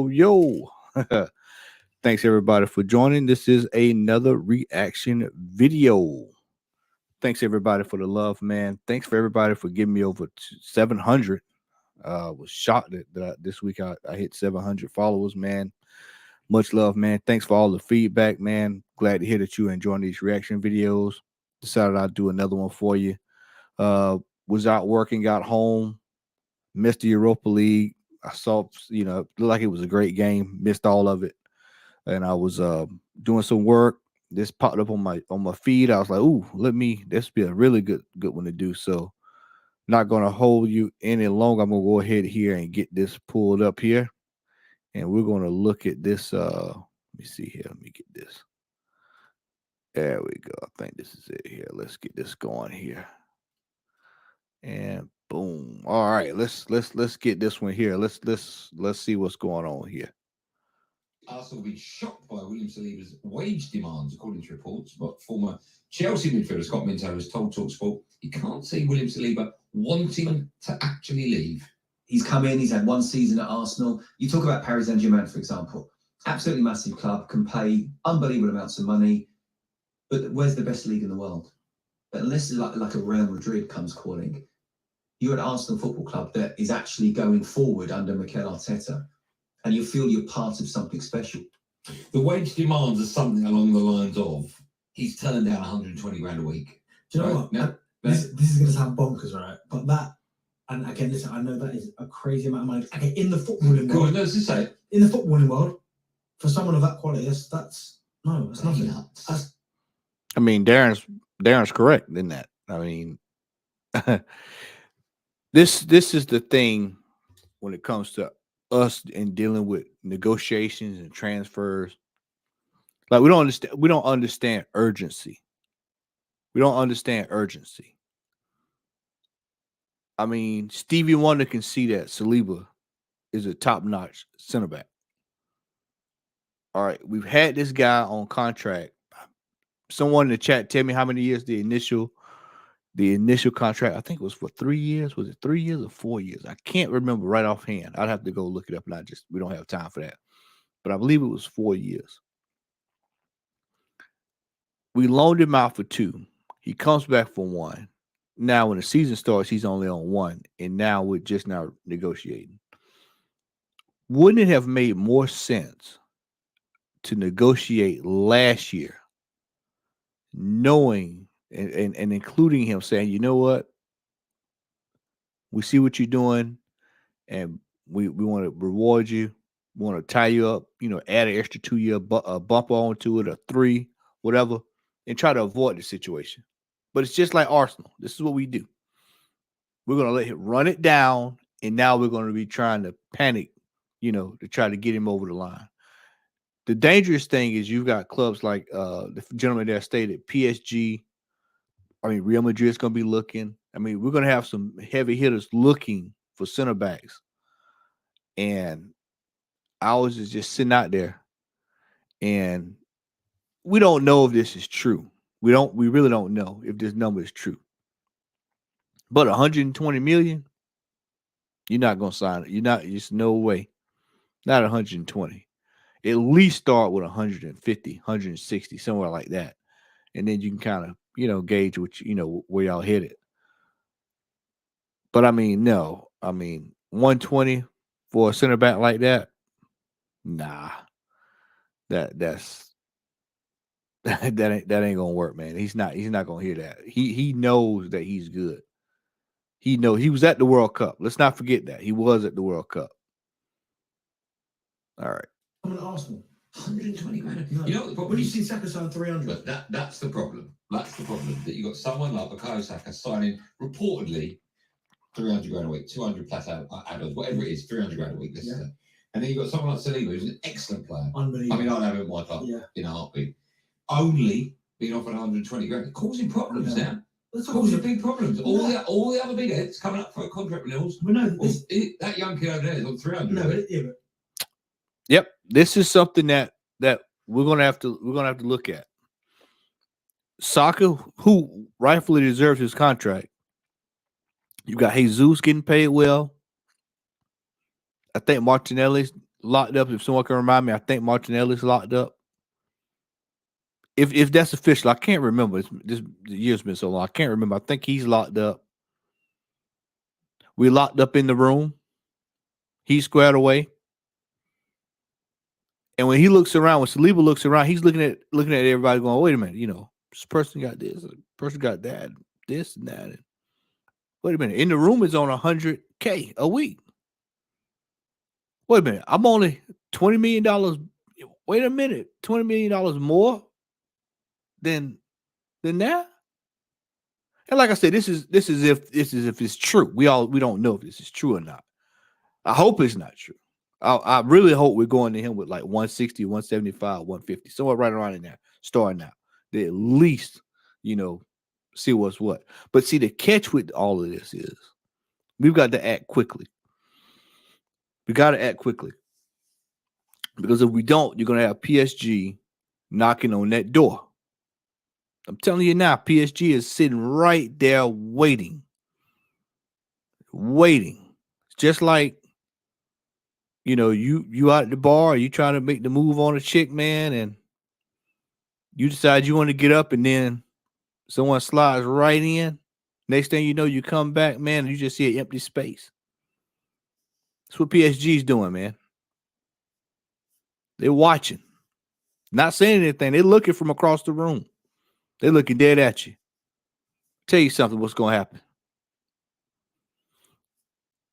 Yo. Thanks everybody for joining. This is another reaction video. Thanks everybody for the love, man. Thanks for everybody for giving me over 700. Was shocked that this week I hit 700 followers, man. Much love, man. Thanks for all the feedback, man. Glad to hear that you enjoying these reaction videos. Decided I'd do another one for you. Was out working, got home, missed the Europa League. I saw, looked like it was a great game. Missed all of it, and I was doing some work. This popped up on my feed. I was like, "Ooh, this be a really good one to do." So, not gonna hold you any longer. I'm gonna go ahead here and get this pulled up here, and we're gonna look at this. Let me see here. Let me get this. There we go. I think this is it here. Let's get this going here, and boom. All right, let's get this one here. Let's see what's going on here. Arsenal will be shocked by William Saliba's wage demands, according to reports. But former Chelsea midfielder Scott Minto has told TalkSport he can't see William Saliba wanting to actually leave. He's come in, he's had one season at Arsenal. You talk about Paris Saint-Germain, for example. Absolutely massive club, can pay unbelievable amounts of money. But where's the best league in the world? But unless like a Real Madrid comes calling, you're at Arsenal Football Club that is actually going forward under Mikel Arteta, and you feel you're part of something special. The wage demands are something along the lines of he's turned down 120 grand a week. Do you know what? No, this is going to sound bonkers, right? But that, and again, listen, I know that is a crazy amount of money. Okay, in the footballing Go world, on, let's just say it. In the footballing world, for someone of that quality, that's nothing. I mean, Darren's correct in that. I mean, this is the thing when it comes to us in dealing with negotiations and transfers. Like we don't understand urgency. We don't understand urgency. I mean, Stevie Wonder can see that Saliba is a top-notch center back. All right, we've had this guy on contract. Someone in the chat tell me how many years the initial contract. I think it was for 3 years. Was it 3 years or 4 years? I can't remember right offhand. I'd have to go look it up, and we don't have time for that. But I believe it was 4 years. We loaned him out for 2. He comes back for 1. Now, when the season starts, he's only on 1, and now we're just now negotiating. Wouldn't it have made more sense to negotiate last year, knowing and including him saying, you know what, we see what you're doing, and we want to reward you. We want to tie you up, add an extra 2-year bump onto it, or 3, whatever, and try to avoid the situation. But it's just like Arsenal. This is what we do. We're going to let him run it down, and now we're going to be trying to panic, to try to get him over the line. The dangerous thing is you've got clubs like the gentleman that stated, PSG. I mean, Real Madrid's going to be looking. I mean, we're going to have some heavy hitters looking for center backs. And ours is just sitting out there. And we don't know if this is true. We really don't know if this number is true. But 120 million, you're not going to sign it. There's no way. Not 120. At least start with 150, 160, somewhere like that. And then you can kind of, gauge what where y'all headed. But I mean, no. I mean, 120 for a center back like that, nah. That ain't gonna work, man. He's not gonna hear that. He knows that he's good. He was at the World Cup. Let's not forget that. He was at the World Cup. All right. I'm an Arsenal. 120 grand. No. You know what the problem When you is? see Saka sign 300. But that's the problem. That's the problem. That you got someone like Bukayo Saka signing reportedly 300 grand a week, 200 plus add-ons, whatever it is, 300 grand a week. And then you got someone like Saliba, who's an excellent player. Unbelievable. I mean, I'd have him in my club Yeah. in a heartbeat. only being offered 120 grand, causing problems now. Let's talk Causing about big problems. All the other big heads coming up for contract renewals. we know That young kid over there is on 300. no, Yep, this is something that we're gonna have to look at. Saga, who rightfully deserves his contract. You got Jesus getting paid well. I think Martinelli's locked up. If someone can remind me, I think Martinelli's locked up. If that's official, I can't remember. The year's been so long. I can't remember. I think he's locked up. We locked up in the room. He's squared away. And when he looks around, when Saliba looks around, he's looking at everybody going, wait a minute, this person got this person got that, this and that. And wait a minute, in the room is on $100K a week. Wait a minute, I'm only $20 million. Wait a minute, $20 million more than that. And like I said, this is if it's true. We don't know if this is true or not. I hope it's not true. I really hope we're going to him with like 160, 175, 150, somewhere right around in there, starting out. They at least, see what's what. But see, the catch with all of this is we've got to act quickly. We got to act quickly. Because if we don't, you're going to have PSG knocking on that door. I'm telling you now, PSG is sitting right there waiting. Just like, you out at the bar, you trying to make the move on a chick, man, and you decide you want to get up, and then someone slides right in. Next thing you know, you come back, man, and you just see an empty space. That's what PSG's doing, man. They're watching. Not saying anything. They're looking from across the room. They're looking dead at you. Tell you something, what's going to happen.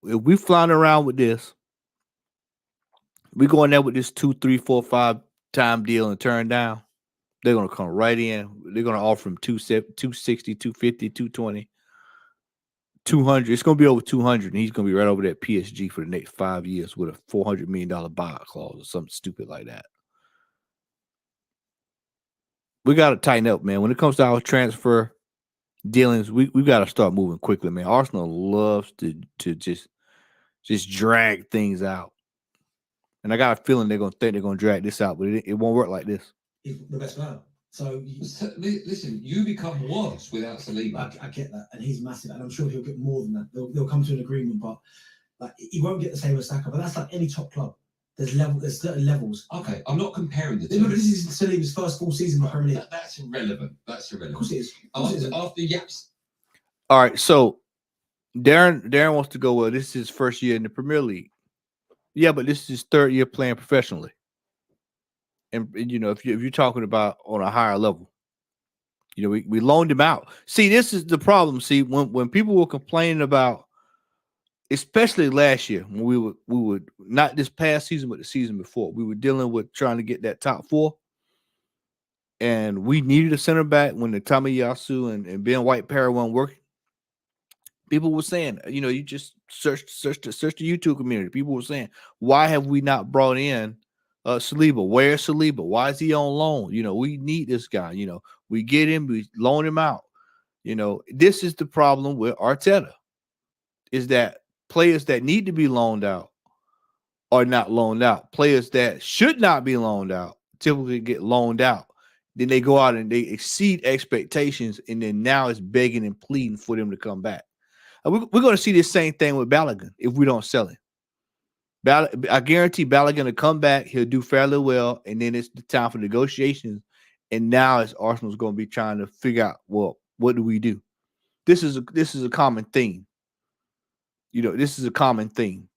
If we flying around with this, we going there with this 2, 3, 4, 5 time deal and turn down, they're going to come right in. They're going to offer him 260, 250, 220, 200. It's going to be over 200, and he's going to be right over there at PSG for the next 5 years with a $400 million buyout clause or something stupid like that. We got to tighten up, man. When it comes to our transfer dealings, we got to start moving quickly, man. Arsenal loves to just drag things out. And I got a feeling they're going to drag this out, but it won't work like this. He's the best player. So listen, you become worse without Saliba. I get that, and he's massive, and I'm sure he'll get more than that. They'll come to an agreement, but like he won't get the same as Saka. But that's like any top club. There's certain levels. Okay, I'm not comparing the two. No, but this is Saliba's first full season in the Premier League. That's irrelevant. That's irrelevant. Of course it is. After Yaps. All right, so Darren wants to go, well, this is his first year in the Premier League. Yeah, but this is his third year playing professionally. And if you're talking about on a higher level, we loaned him out. See, this is the problem. See, when people were complaining about, especially last year, when we would not this past season, but the season before, we were dealing with trying to get that top 4. And we needed a center back when the Tomiyasu and Ben White pair weren't working. People were saying, you just search the YouTube community. People were saying, why have we not brought in Saliba? Where's Saliba? Why is he on loan? We need this guy. We get him, we loan him out. This is the problem with Arteta, is that players that need to be loaned out are not loaned out. Players that should not be loaned out typically get loaned out. Then they go out and they exceed expectations, and then now it's begging and pleading for them to come back. We're going to see the same thing with Balogun if we don't sell him. I guarantee Balogun to come back. He'll do fairly well, and then it's the time for negotiations. And now Arsenal's going to be trying to figure out, well, what do we do? This is a common theme. This is a common theme.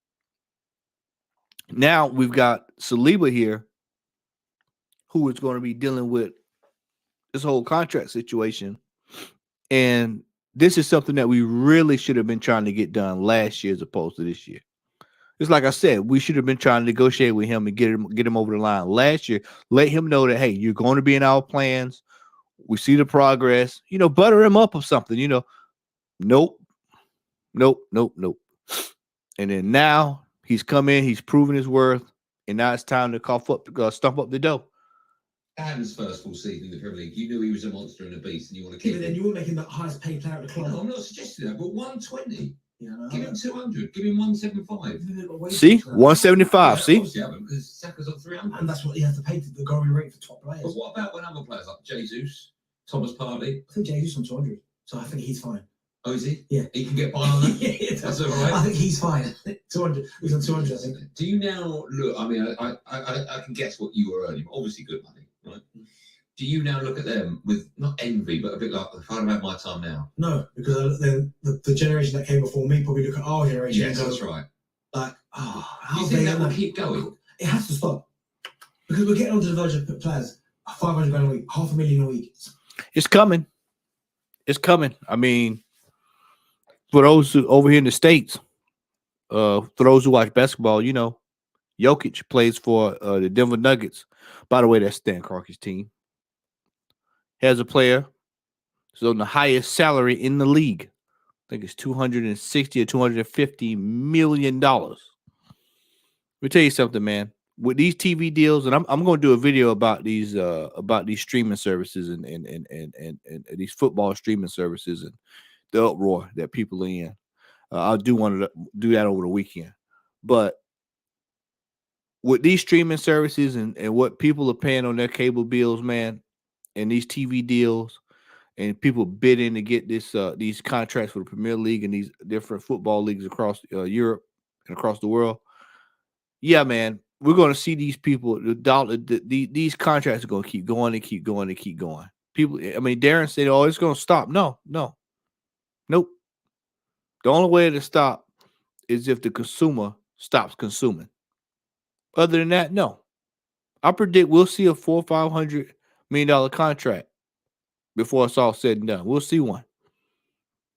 Now we've got Saliba here, who is going to be dealing with this whole contract situation, and this is something that we really should have been trying to get done last year as opposed to this year. It's like I said, we should have been trying to negotiate with him and get him over the line last year. Let him know that, hey, you're going to be in our plans. We see the progress. Butter him up or something. Nope. And then now he's come in, he's proven his worth, and now it's time to stump up the dough. Adam's first full season in the Premier League, you knew he was a monster and a beast, and you want to Yeah, keep but then him. you were making the highest paid player at the club. No, I'm not suggesting that, but 120. Yeah, no, Give him 200. Give him 175. See, 175. Yeah, See, Obviously, haven't, because Saka's on 300. and that's what he has to pay to the going rate for top But players. what about when other players like Jesus, Thomas Partey? I think Jesus on 200, so I think he's fine. Oh, is he? Yeah. He can get by on that? Yeah, That's all right. I think he's fine. 200. He's on 200, I think. Do you now look? I mean, I can guess what you were earning. Obviously, good money, right? Do you now look at them with not envy, but a bit like, if I'd have had my time now? No, because then the generation that came before me probably look at our generation Yes, and go, that's right. like, Do how you they think that will keep going? It has to stop. Because we're getting onto the verge of players, 500 grand a week, $500,000 a week. it's coming. It's coming. I mean, for those who, over here in the States, for those who watch basketball, you know, Jokic plays for the Denver Nuggets. By the way, that's Stan Kroenke's team. Has a player who's on the highest salary in the league. I think it's $260 or $250 million. Let me tell you something, man. With these TV deals, and I'm going to do a video about these streaming services and these football streaming services and the uproar that people are in. I do want to do that over the weekend. But with these streaming services and what people are paying on their cable bills, man, and these TV deals, and people bidding to get these contracts for the Premier League and these different football leagues across Europe and across the world. Yeah, man, we're going to see these people. These contracts are going to keep going and keep going and keep going. People, I mean, Darren said, "Oh, it's going to stop." No, nope. The only way to stop is if the consumer stops consuming. Other than that, no. I predict we'll see a $400 or $500 million contract before it's all said and done. We'll see one.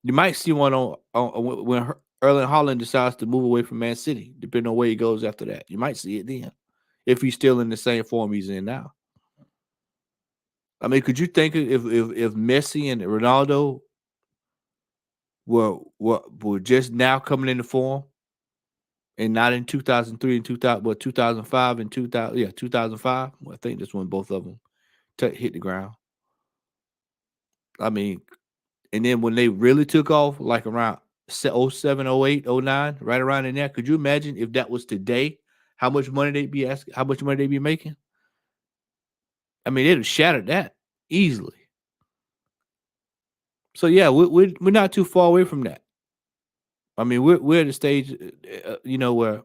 You might see one on when Erling Haaland decides to move away from Man City, depending on where he goes after that. You might see it then, if he's still in the same form he's in now. I mean, could you think if Messi and Ronaldo were just now coming into form, and not in 2003 and 2005 and 2005. Well, I think that's when both of them hit the ground. I mean, and then when they really took off, like around 07, 08, 09, right around in there, could you imagine if that was today, how much money they'd be asking, how much money they'd be making? I mean, they'd have shattered that easily. So yeah, we're not too far away from that. I mean, we're at the stage, where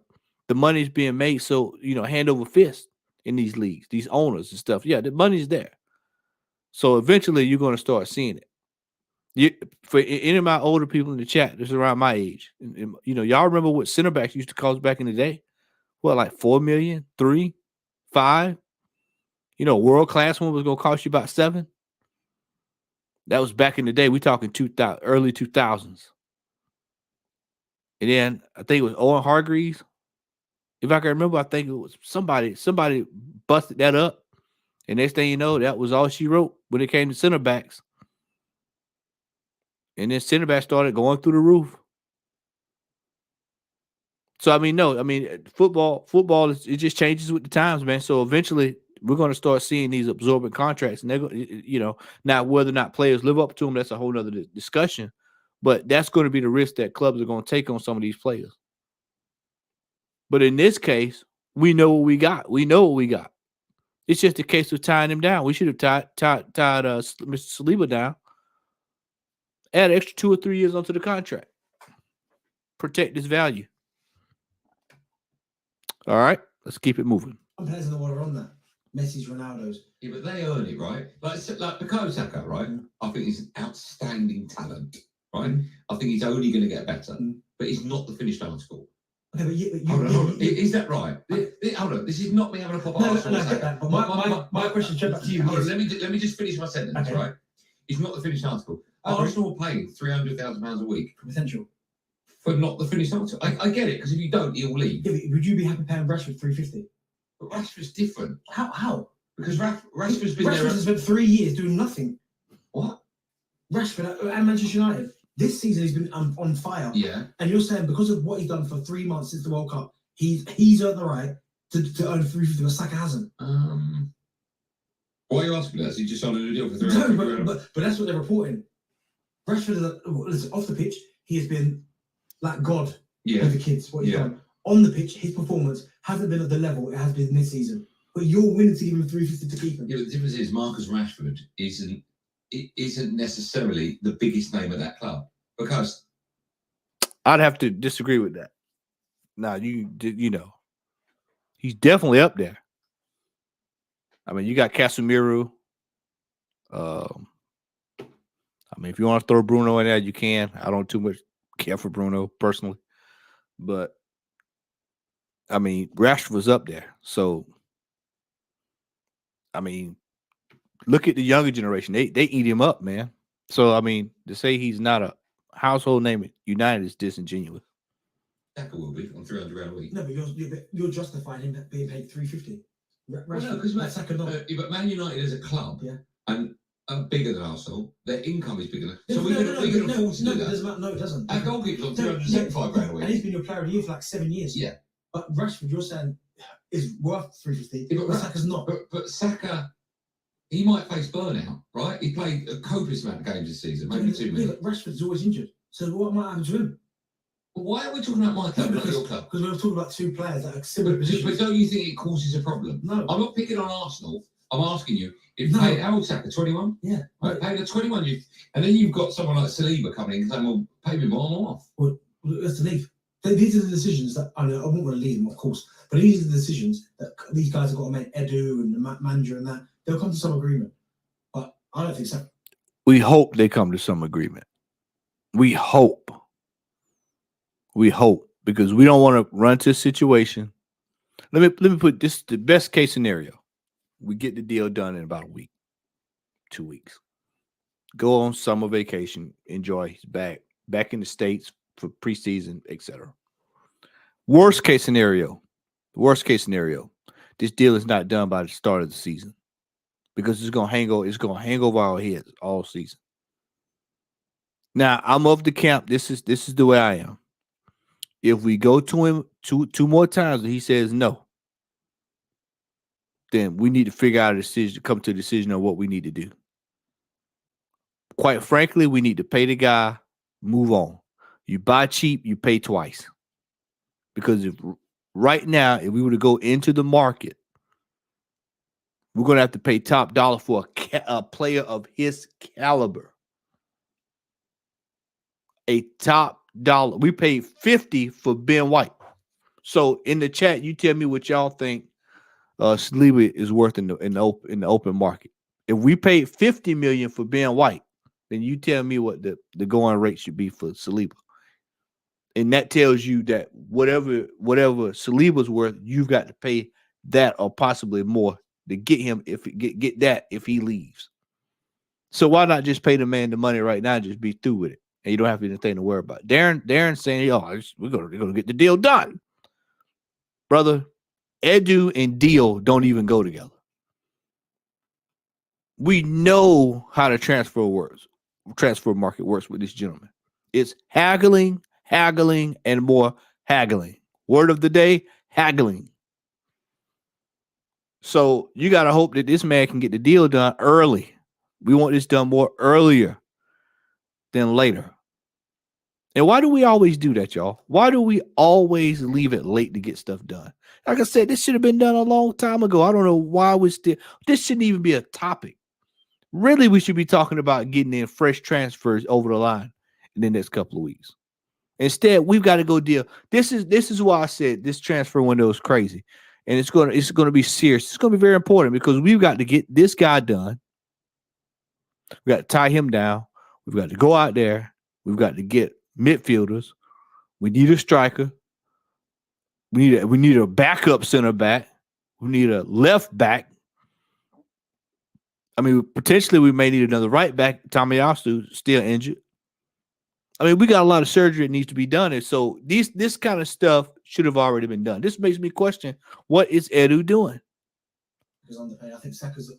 the money's being made, so hand over fist in these leagues, these owners and stuff. Yeah, the money's there. So eventually, you're going to start seeing it. For any of my older people in the chat, that's around my age, and y'all remember what center backs used to cost back in the day? What, like $4 million, $3 million, $5 million? World class one was going to cost you about $7 million. That was back in the day. We talking early 2000s. And then I think it was Owen Hargreaves. If I can remember, I think it was somebody busted that up. And next thing you know, that was all she wrote when it came to center backs. And then center backs started going through the roof. So football it just changes with the times, man. So eventually we're going to start seeing these absorbent contracts, and they're going, now whether or not players live up to them, that's a whole nother discussion. But that's going to be the risk that clubs are going to take on some of these players. But in this case, we know what we got. It's just a case of tying him down. We should have tied Mr. Saliba down. Add an extra 2 or 3 years onto the contract. Protect his value. All right, let's keep it moving. I'm players in the world are on that. Messi's, Ronaldo's. Yeah, but they earn it, right? Like Bukayo Saka, right? I think he's an outstanding talent, right? I think he's only going to get better, but he's not the finished article. Okay, but hold on. Is that right? Hold on. This is not me having a pop. No, I get that. But my question straight back to you. Let me just finish my sentence, okay. Right? He's not the finished article. Arsenal are paying £300,000 a week for potential. For not the finished article. I get it, because if you don't, he'll leave. Yeah, would you be happy paying Rashford $350? But Rashford's different. How? Because Rashford's been there. Rashford has spent 3 years doing nothing. What? Rashford at Manchester United. This season he's been on fire. Yeah. And you're saying because of what he's done for 3 months since the World Cup, he's earned the right to earn $350, but Saka hasn't. Why are you asking that? Is he just on a new deal for 3 No, but that's what they're reporting. Rashford is off the pitch. He has been like God with the kids. What he's done on the pitch, his performance hasn't been at the level it has been this season. But you're willing to give him 350 to keep him. Yeah, but the difference is Marcus Rashford isn't necessarily the biggest name at that club, because I'd have to disagree with that. Now, you know, he's definitely up there. I mean, you got Casemiro. I mean, if you want to throw Bruno in there, you can. I don't too much care for Bruno personally, but I mean, Rashford was up there. So, I mean, look at the younger generation. They eat him up, man. So, I mean, to say he's not a household name at United is disingenuous. Saka will be on 300 grand a week. No, but you're justifying him being paid 350. Well, no, because but Man United as a club and are bigger than Arsenal. Their income is bigger than. So we can afford to do that. No, it doesn't. Our goalkeeper's on 375 grand a week. And he's been your player of the year for like 7 years. Yeah. But Rashford, you're saying, is worth 350. Yeah, but Saka's not. But Saka, he might face burnout, right? He played a copious amount of games this season, maybe too many. But Rashford's always injured. So what might happen to him? But why are we talking about my club, not your club? Because we're talking about two players that are similar positions. But don't you think it causes a problem? No. I'm not picking on Arsenal. I'm asking you, if paid how old Saka, 21? Yeah. Right, paid a 21, and then you've got someone like Saliba coming in and saying, well, pay me more and more. Well, that's the leave. These are the decisions that I won't want to leave them, of course, but these are the decisions that these guys have got to make. Edu and the manager and that, they'll come to some agreement. But I don't think so. We hope they come to some agreement. We hope. We hope, because we don't want to run to a situation. Let me put this: the best case scenario. We get the deal done in about a week, 2 weeks. Go on summer vacation, enjoy. He's back in the States for preseason, etc. Worst case scenario. This deal is not done by the start of the season, because it's gonna hang over our heads all season. Now, I'm of the camp. This is the way I am. If we go to him two more times and he says no, then we need to figure out a decision, come to a decision on what we need to do. Quite frankly, we need to pay the guy, move on. You buy cheap, you pay twice. Because right now, if we were to go into the market, we're going to have to pay top dollar for a player of his caliber. A top dollar. We paid 50 for Ben White. So in the chat, you tell me what y'all think Saliba is worth in the open market. If we paid 50 million for Ben White, then you tell me what the going rate should be for Saliba. And that tells you that whatever Saliba's worth, you've got to pay that or possibly more to get him get that if he leaves. So why not just pay the man the money right now and just be through with it? And you don't have anything to worry about. Darren saying, we're gonna get the deal done. Brother, Edu and deal don't even go together. We know how the transfer market works with this gentleman. It's haggling, and more haggling. Word of the day, haggling. So you got to hope that this man can get the deal done early. We want this done more earlier than later. And why do we always do that, y'all? Why do we always leave it late to get stuff done? Like I said, this should have been done a long time ago. I don't know why this shouldn't even be a topic. Really, we should be talking about getting in fresh transfers over the line in the next couple of weeks. Instead, we've got to go deal. This is why I said this transfer window is crazy. And it's going to be serious. It's going to be very important because we've got to get this guy done. We've got to tie him down. We've got to go out there. We've got to get midfielders. We need a striker. We need a backup center back. We need a left back. I mean, potentially we may need another right back. Tomiyasu still injured. I mean, we got a lot of surgery that needs to be done. And so this kind of stuff should have already been done. This makes me question, what is Edu doing? Because underpaid. I think Saka's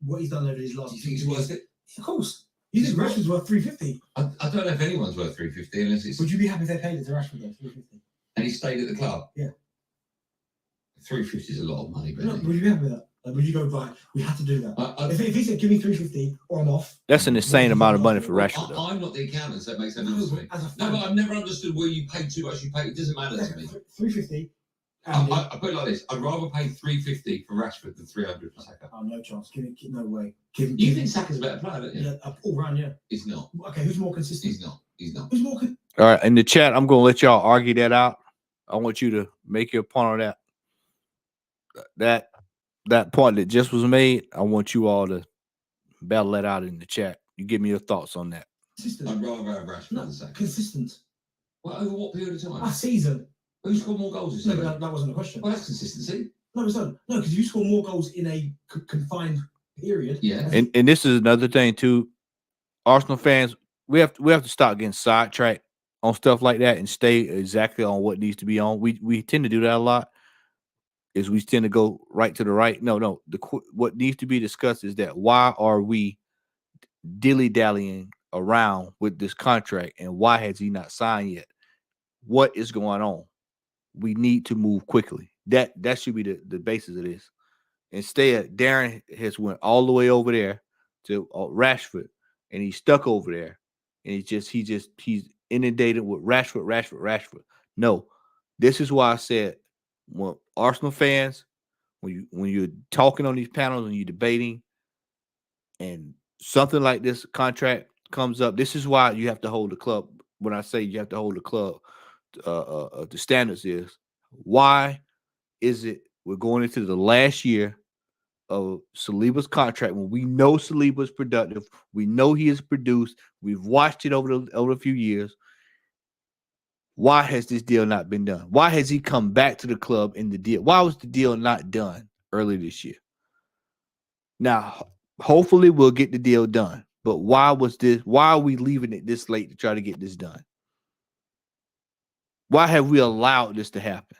what he's done over his last. Do you think he's worth it? Of course. You think Rashford's worth 350? I don't know if anyone's worth 350 unless it's. Would you be happy if they paid it to Rashford though, 350? And he stayed at the club? Yeah. 350 is a lot of money, but no, would you be happy with that? Would you go, right, we have to do that? If he said, give me 350 or I'm off. That's an insane amount of money for Rashford, though. I'm not the accountant, so it makes no difference to me. No, but I've never understood where you pay too much. You pay. It doesn't matter to me. 350. I put it like this: I'd rather pay 350 for Rashford than 300 for Saka. Oh, no chance. No way. You think Saka's a better player, don't you? Yeah, all round, yeah. He's not. Okay, who's more consistent? He's not. Who's more? All right, in the chat, I'm gonna let y'all argue that out. I want you to make your point on that. That point that just was made. I want you all to battle that out in the chat. You give me your thoughts on that. Consistent. I'd rather have Rashford than Saka. Consistent. Well, over what period of time? A season. Who scored more goals this season? No, but that wasn't the question. Well, that's consistency. No, it's not. No, because you score more goals in a confined period. Yeah. And this is another thing too. Arsenal fans, we have to stop getting sidetracked on stuff like that and stay exactly on what needs to be on. We tend to do that a lot. Is we tend to go right to the right. No. What needs to be discussed is that why are we dilly-dallying around with this contract and why has he not signed yet? What is going on? We need to move quickly. That should be the basis of this. Instead, Darren has went all the way over there to Rashford, and he's stuck over there, and he's inundated with Rashford. No, this is why I said, when Arsenal fans, when you're talking on these panels and you're debating, and something like this contract comes up, this is why you have to hold the club. When I say you have to hold the club, the standards is why is it we're going into the last year of Saliba's contract when we know Saliba's productive, we know he has produced, we've watched it over a few years. Why has this deal not been done? Why has he come back to the club in the deal? Why was the deal not done early this year? Now, hopefully we'll get the deal done. But why are we leaving it this late to try to get this done? Why have we allowed this to happen?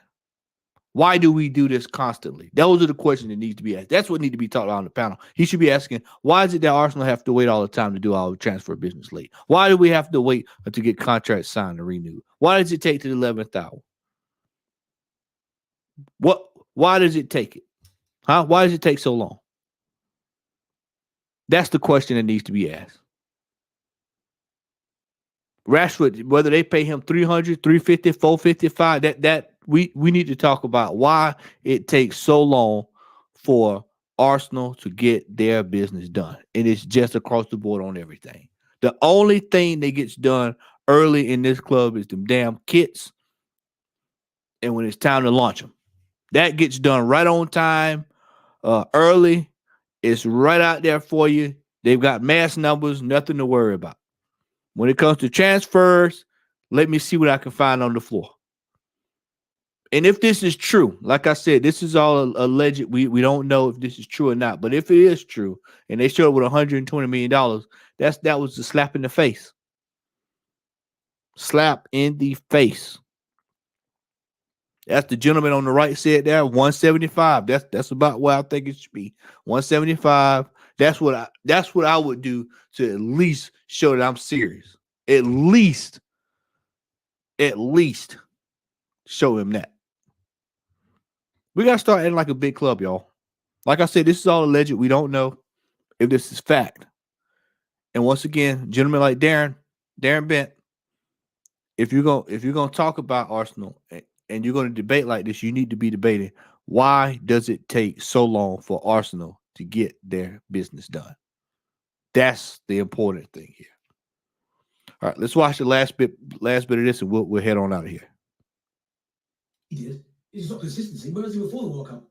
Why do we do this constantly? Those are the questions that need to be asked. That's what needs to be talked about on the panel. He should be asking, why is it that Arsenal have to wait all the time to do our transfer business late? Why do we have to wait to get contracts signed and renewed? Why does it take to the 11th hour? Why does it take it? Huh? Why does it take so long? That's the question that needs to be asked. Rashford, whether they pay him 300, 350, 455, that we need to talk about why it takes so long for Arsenal to get their business done. And it's just across the board on everything. The only thing that gets done early in this club is them damn kits. And when it's time to launch them, that gets done right on time, early. It's right out there for you. They've got mass numbers, nothing to worry about. When it comes to transfers, let me see what I can find on the floor. And if this is true, like I said, this is all alleged. We don't know if this is true or not. But if it is true, and they showed up with $120 million, that was a slap in the face. Slap in the face. That's the gentleman on the right said there, 175. That's about what I think it should be. 175. That's what I would do to at least show that I'm serious. At least show him that. We got to start acting like a big club, y'all. Like I said, this is all alleged. We don't know if this is fact. And once again, gentlemen like Darren Bent, if you're gonna talk about Arsenal and you're gonna debate like this, you need to be debating why does it take so long for Arsenal to get their business done? That's the important thing here. All right, let's watch the last bit of this, and we'll head on out of here. He did. It's not consistency. Where was he before the World Cup?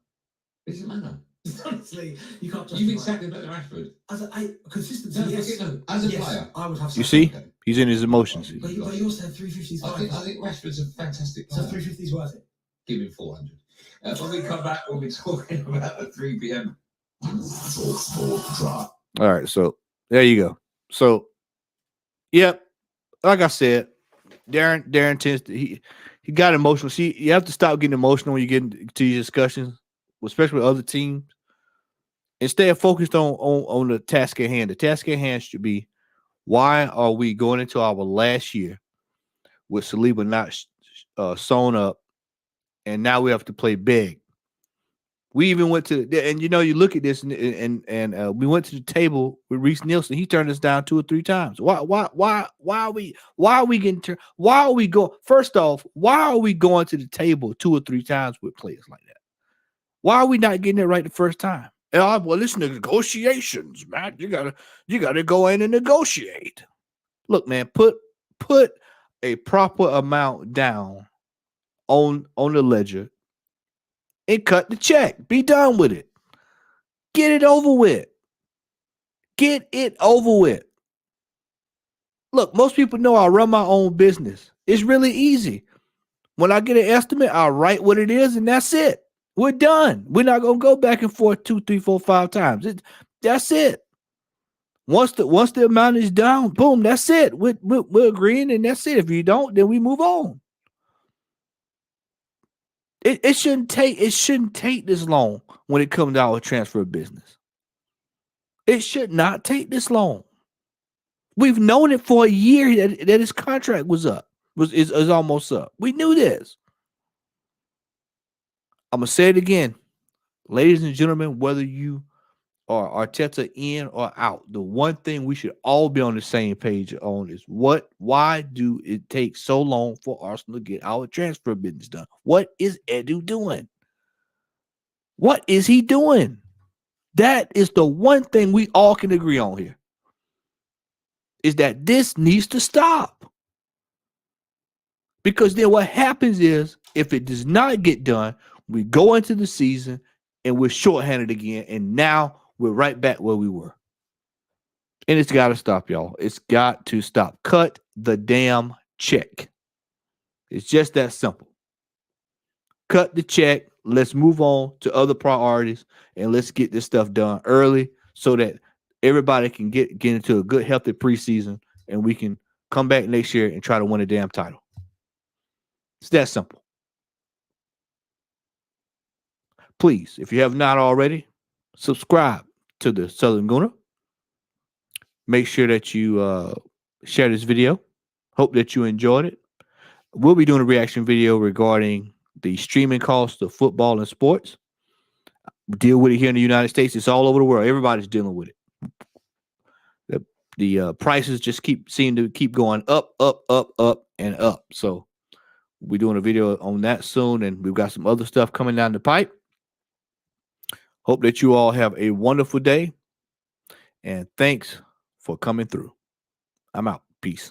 It doesn't matter. Honestly, you can't. You think Saka better than Rashford? Consistency. No, yes. As a player, I would have. You see, he's in his emotions. But you also said 350 is fine. I think Rashford's a fantastic player. So 350 is worth it. Give him 400. When we come back, we'll be talking about the 3 p.m. All right, so there you go. So, yep, like I said, Darren tends to he got emotional. See, you have to stop getting emotional when you get into these discussions, especially with other teams. Instead, focused on the task at hand. The task at hand should be, why are we going into our last year with Saliba not sewn up, and now we have to play big? We even went to and you look at this and we went to the table with Reese Nielsen. He turned us down 2 or 3 times. Why are we getting turned? Why are we go? First off, why are we going to the table 2 or 3 times with players like that? Why are we not getting it right the first time? Well, listen to negotiations, man. You gotta go in and negotiate. Look, man, put a proper amount down on the ledger and cut the check. Be done with it. Get it over with. Get it over with. Look, most people know I run my own business. It's really easy. When I get an estimate, I'll write what it is, and that's it. We're done. We're not gonna go back and forth 2, 3, 4, 5 times. That's it. Once the amount is down, boom, that's it. We're agreeing, and that's it. If you don't, then we move on. It shouldn't take this long when it comes to our transfer business. It should not take this long. We've known it for a year that his contract was up, is almost up. We knew this. I'm gonna say it again, ladies and gentlemen. Whether you are Arteta in or out, the one thing we should all be on the same page on is why do it take so long for Arsenal to get our transfer business done? What is Edu doing? What is he doing? That is the one thing we all can agree on here. Is that this needs to stop. Because then what happens is, if it does not get done, we go into the season and we're shorthanded again, and now we're right back where we were. And it's got to stop, y'all. It's got to stop. Cut the damn check. It's just that simple. Cut the check. Let's move on to other priorities, and let's get this stuff done early so that everybody can get into a good, healthy preseason, and we can come back next year and try to win a damn title. It's that simple. Please, if you have not already, subscribe to the Southern Gooner. Make sure that you share this video. Hope that you enjoyed it. We'll be doing a reaction video regarding the streaming costs of football and sports. We deal with it here in the United States. It's all over the world. Everybody's dealing with it. The prices just seem to keep going up, and up. So we're doing a video on that soon, and we've got some other stuff coming down the pipe. Hope that you all have a wonderful day, and thanks for coming through. I'm out. Peace.